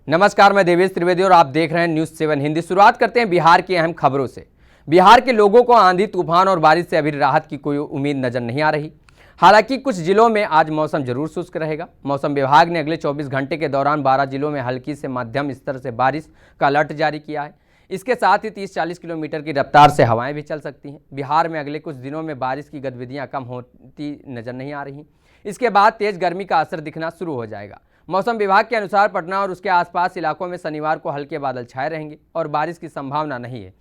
नमस्कार, मैं देवेश त्रिवेदी और आप देख रहे हैं न्यूज़ 7 हिंदी। शुरुआत करते हैं बिहार की अहम खबरों से। बिहार के लोगों को आंधी तूफान और बारिश से अभी राहत की कोई उम्मीद नजर नहीं आ रही। हालांकि कुछ जिलों में आज मौसम जरूर शुष्क रहेगा। मौसम विभाग ने अगले 24 घंटे के दौरान 12 जिलों में हल्की से मध्यम स्तर से बारिश का अलर्ट जारी किया है। इसके साथ ही 30-40 किलोमीटर की रफ्तार से हवाएं भी चल सकती हैं। बिहार में अगले कुछ दिनों में बारिश की गतिविधियां कम होती नजर नहीं आ रही। इसके बाद तेज गर्मी का असर दिखना शुरू हो जाएगा। मौसम विभाग के अनुसार पटना और उसके आसपास इलाकों में शनिवार को हल्के बादल छाए रहेंगे और बारिश की संभावना नहीं है।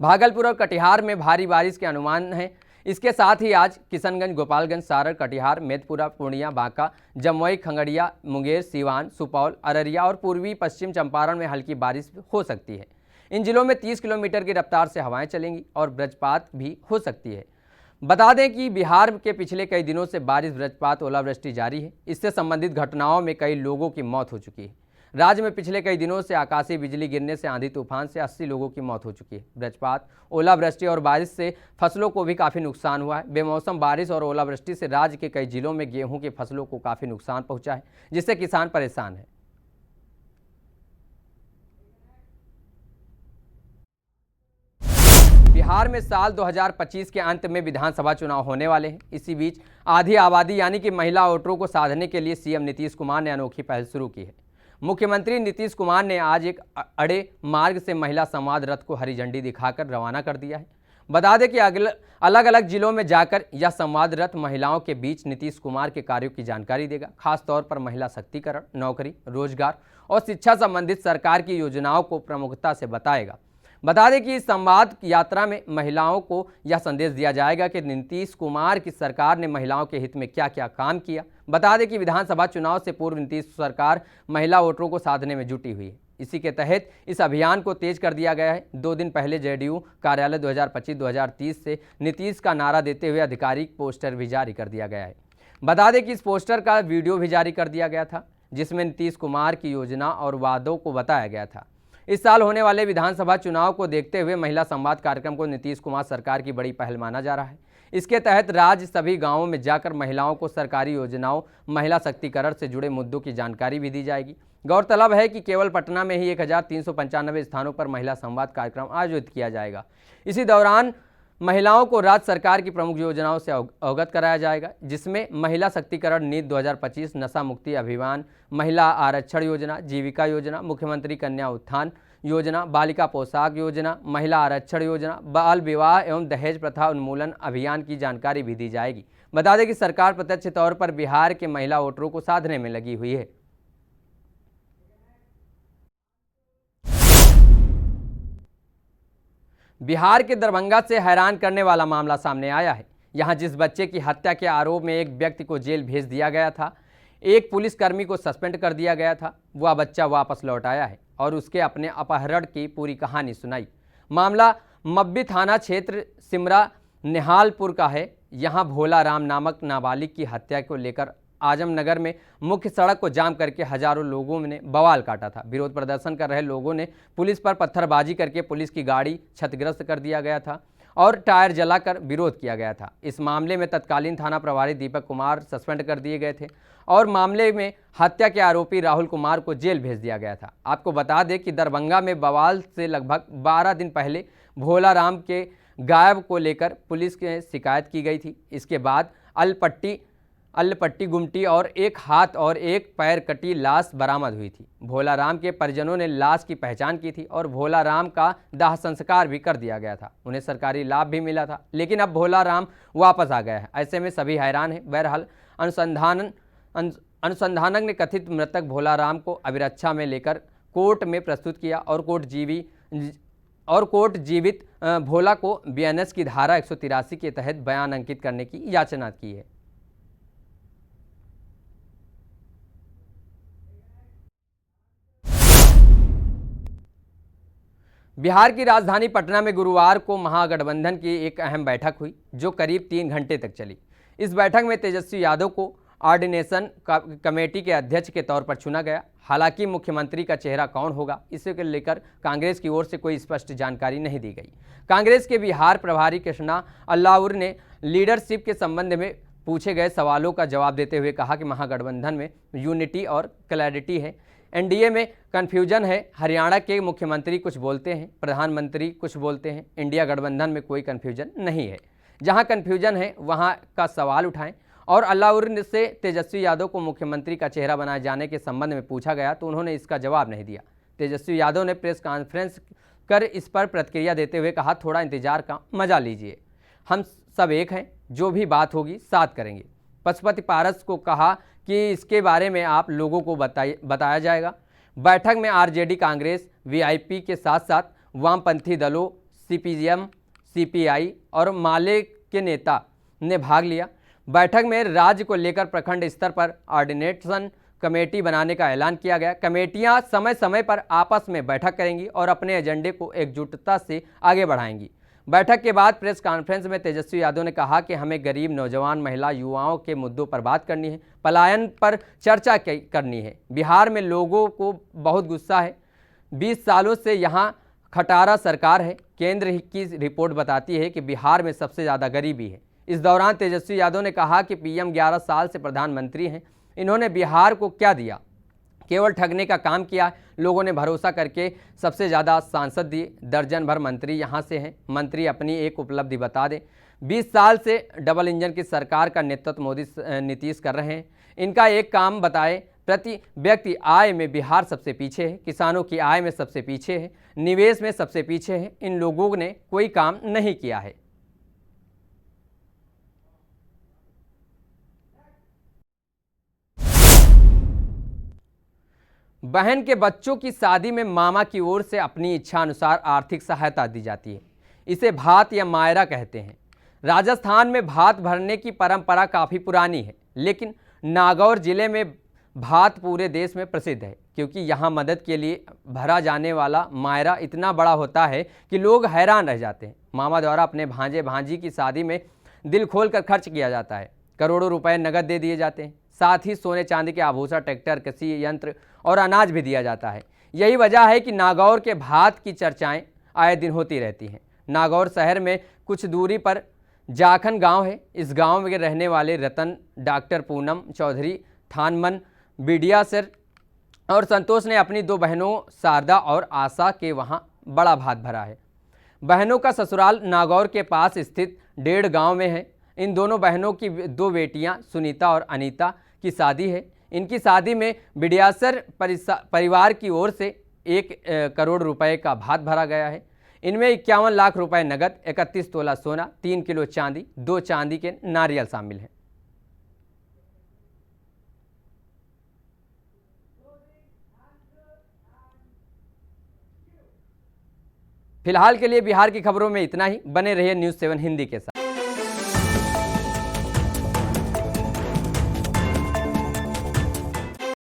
भागलपुर और कटिहार में भारी बारिश के अनुमान है। इसके साथ ही आज किशनगंज, गोपालगंज, सारण, कटिहार, मेदपुरा, पूर्णिया, बांका, जमुई, खगड़िया, मुंगेर, सीवान, सुपौल, अररिया और पूर्वी पश्चिम चंपारण में हल्की बारिश हो सकती है। इन जिलों में 30 किलोमीटर की रफ्तार से हवाएं चलेंगी और वज्रपात भी हो सकती है। बता दें कि बिहार के पिछले कई दिनों से बारिश, वज्रपात, ओलावृष्टि जारी है। इससे संबंधित घटनाओं में कई लोगों की मौत हो चुकी है। राज्य में पिछले कई दिनों से आकाशीय बिजली गिरने से आंधी तूफान से 80 लोगों की मौत हो चुकी है। वज्रपात, ओलावृष्टि और बारिश से फसलों को भी काफ़ी नुकसान हुआ है। बेमौसम बारिश और ओलावृष्टि से राज्य के कई जिलों में गेहूं की फसलों को काफ़ी नुकसान पहुंचा है, जिससे किसान परेशान है। बिहार में साल 2025 के अंत में विधानसभा चुनाव होने वाले हैं। इसी बीच आधी आबादी यानी कि महिला वोटरों को साधने के लिए सीएम नीतीश कुमार ने अनोखी पहल शुरू की है। मुख्यमंत्री नीतीश कुमार ने आज एक अड़े मार्ग से महिला संवाद रथ को हरी झंडी दिखाकर रवाना कर दिया है। बता दें कि अलग अलग जिलों में जाकर यह संवाद रथ महिलाओं के बीच नीतीश कुमार के कार्यों की जानकारी देगा। खासतौर पर महिला शक्तिकरण, नौकरी, रोजगार और शिक्षा संबंधित सरकार की योजनाओं को प्रमुखता से बताएगा। बता दें कि इस संवाद यात्रा में महिलाओं को यह संदेश दिया जाएगा कि नीतीश कुमार की सरकार ने महिलाओं के हित में क्या क्या काम किया। बता दें कि विधानसभा चुनाव से पूर्व नीतीश सरकार महिला वोटरों को साधने में जुटी हुई है। इसी के तहत इस अभियान को तेज कर दिया गया है। 2 दिन पहले जेडीयू कार्यालय 2025-2030 से नीतीश का नारा देते हुए आधिकारिक पोस्टर भी जारी कर दिया गया है। बता दें कि इस पोस्टर का वीडियो भी जारी कर दिया गया था, जिसमें नीतीश कुमार की योजना और वादों को बताया गया था। इस साल होने वाले विधानसभा चुनाव को देखते हुए महिला संवाद कार्यक्रम को नीतीश कुमार सरकार की बड़ी पहल माना जा रहा है। इसके तहत राज्य सभी गांवों में जाकर महिलाओं को सरकारी योजनाओं, महिला शक्तिकरण से जुड़े मुद्दों की जानकारी भी दी जाएगी। गौरतलब है कि केवल पटना में ही 1395 स्थानों पर महिला संवाद कार्यक्रम आयोजित किया जाएगा। इसी दौरान महिलाओं को राज्य सरकार की प्रमुख योजनाओं से अवगत कराया जाएगा, जिसमें महिला शक्तिकरण नीति 2025, नशा मुक्ति अभियान, महिला आरक्षण योजना, जीविका योजना, मुख्यमंत्री कन्या उत्थान योजना, बालिका पोशाक योजना, महिला आरक्षण योजना, बाल विवाह एवं दहेज प्रथा उन्मूलन अभियान की जानकारी भी दी जाएगी। बता दें कि सरकार प्रत्यक्ष तौर पर बिहार के महिला वोटरों को साधने में लगी हुई है। बिहार के दरभंगा से हैरान करने वाला मामला सामने आया है। यहां जिस बच्चे की हत्या के आरोप में एक व्यक्ति को जेल भेज दिया गया था, एक पुलिसकर्मी को सस्पेंड कर दिया गया था, वह बच्चा वापस लौट आया है और उसके अपने अपहरण की पूरी कहानी सुनाई। मामला मब्बी थाना क्षेत्र सिमरा निहालपुर का है। यहां भोला राम नामक नाबालिग की हत्या को लेकर आजमनगर में मुख्य सड़क को जाम करके हजारों लोगों ने बवाल काटा था। विरोध प्रदर्शन कर रहे लोगों ने पुलिस पर पत्थरबाजी करके पुलिस की गाड़ी क्षतिग्रस्त कर दिया गया था और टायर जलाकर विरोध किया गया था। इस मामले में तत्कालीन थाना प्रभारी दीपक कुमार सस्पेंड कर दिए गए थे और मामले में हत्या के आरोपी राहुल कुमार को जेल भेज दिया गया था। आपको बता दें कि दरभंगा में बवाल से लगभग 12 दिन पहले भोला राम के गायब को लेकर पुलिस की शिकायत की गई थी। इसके बाद अल्लपट्टी गुमटी और एक हाथ और एक पैर कटी लाश बरामद हुई थी। भोला राम के परिजनों ने लाश की पहचान की थी और भोला राम का दाह संस्कार भी कर दिया गया था। उन्हें सरकारी लाभ भी मिला था, लेकिन अब भोला राम वापस आ गया है। ऐसे में सभी हैरान हैं। बहरहाल अनुसंधानक ने कथित मृतक भोला राम को अभिरक्षा में लेकर कोर्ट में प्रस्तुत किया और कोर्ट जीवित भोला को बीएनएस की धारा 183 के तहत बयान अंकित करने की याचना की है। बिहार की राजधानी पटना में गुरुवार को महागठबंधन की एक अहम बैठक हुई, जो करीब 3 घंटे तक चली। इस बैठक में तेजस्वी यादव को ऑर्डिनेशन कमेटी के अध्यक्ष के तौर पर चुना गया। हालांकि मुख्यमंत्री का चेहरा कौन होगा, इसे लेकर कांग्रेस की ओर से कोई स्पष्ट जानकारी नहीं दी गई। कांग्रेस के बिहार प्रभारी कृष्णा अल्लाउर ने लीडरशिप के संबंध में पूछे गए सवालों का जवाब देते हुए कहा कि महागठबंधन में यूनिटी और क्लैरिटी है। एनडीए में कन्फ्यूजन है। हरियाणा के मुख्यमंत्री कुछ बोलते हैं, प्रधानमंत्री कुछ बोलते हैं। इंडिया गठबंधन में कोई कन्फ्यूजन नहीं है। जहां कन्फ्यूजन है वहां का सवाल उठाएं। और अल्लाउर से तेजस्वी यादव को मुख्यमंत्री का चेहरा बनाए जाने के संबंध में पूछा गया तो उन्होंने इसका जवाब नहीं दिया। तेजस्वी यादव ने प्रेस कॉन्फ्रेंस कर इस पर प्रतिक्रिया देते हुए कहा, थोड़ा इंतजार का मजा लीजिए, हम सब एक हैं, जो भी बात होगी साथ करेंगे। पशुपति पारस को कहा कि इसके बारे में आप लोगों को बताया जाएगा। बैठक में आरजेडी, कांग्रेस, वीआईपी के साथ साथ वामपंथी दलों, सीपीएम, सीपीआई और माले के नेता ने भाग लिया। बैठक में राज्य को लेकर प्रखंड स्तर पर ऑर्डिनेशन कमेटी बनाने का ऐलान किया गया। कमेटियां समय समय पर आपस में बैठक करेंगी और अपने एजेंडे को एकजुटता से आगे बढ़ाएंगी। बैठक के बाद प्रेस कॉन्फ्रेंस में तेजस्वी यादव ने कहा कि हमें गरीब, नौजवान, महिला, युवाओं के मुद्दों पर बात करनी है, पलायन पर चर्चा करनी है। बिहार में लोगों को बहुत गुस्सा है। 20 सालों से यहाँ खटारा सरकार है। केंद्र की रिपोर्ट बताती है कि बिहार में सबसे ज़्यादा गरीबी है। इस दौरान तेजस्वी यादव ने कहा कि पीएम 11 साल से प्रधानमंत्री हैं, इन्होंने बिहार को क्या दिया? केवल ठगने का काम किया। लोगों ने भरोसा करके सबसे ज़्यादा सांसद दिए। दर्जन भर मंत्री यहाँ से हैं। मंत्री अपनी एक उपलब्धि बता दें। 20 साल से डबल इंजन की सरकार का नेतृत्व मोदी नीतीश कर रहे हैं। इनका एक काम बताएं। प्रति व्यक्ति आय में बिहार सबसे पीछे है, किसानों की आय में सबसे पीछे है, निवेश में सबसे पीछे है। इन लोगों ने कोई काम नहीं किया है। बहन के बच्चों की शादी में मामा की ओर से अपनी इच्छा अनुसार आर्थिक सहायता दी जाती है। इसे भात या मायरा कहते हैं। राजस्थान में भात भरने की परंपरा काफ़ी पुरानी है, लेकिन नागौर जिले में भात पूरे देश में प्रसिद्ध है, क्योंकि यहाँ मदद के लिए भरा जाने वाला मायरा इतना बड़ा होता है कि लोग हैरान रह जाते हैं। मामा द्वारा अपने भांजे भांजी की शादी में दिल खोल कर खर्च किया जाता है। करोड़ों रुपए नकद दे दिए जाते हैं। साथ ही सोने चांदी के आभूषण, ट्रैक्टर, कृषि यंत्र और अनाज भी दिया जाता है। यही वजह है कि नागौर के भात की चर्चाएं आए दिन होती रहती हैं। नागौर शहर में कुछ दूरी पर जाखन गांव है। इस गांव में रहने वाले रतन, डॉक्टर पूनम चौधरी, थानमन, बिडियासर और संतोष ने अपनी 2 बहनों शारदा और आशा के वहां बड़ा भात भरा है। बहनों का ससुराल नागौर के पास स्थित 1.5 गाँव में है। इन दोनों बहनों की 2 बेटियां सुनीता और अनीता की शादी है। इनकी शादी में बिडियासर परिवार की ओर से 1 करोड़ रुपए का भात भरा गया है। इनमें 51 लाख रुपए नगद, 31 तोला सोना, 3 किलो चांदी, 2 चांदी के नारियल शामिल हैं। फिलहाल के लिए बिहार की खबरों में इतना ही। बने रहिए न्यूज़ 7 हिंदी के साथ।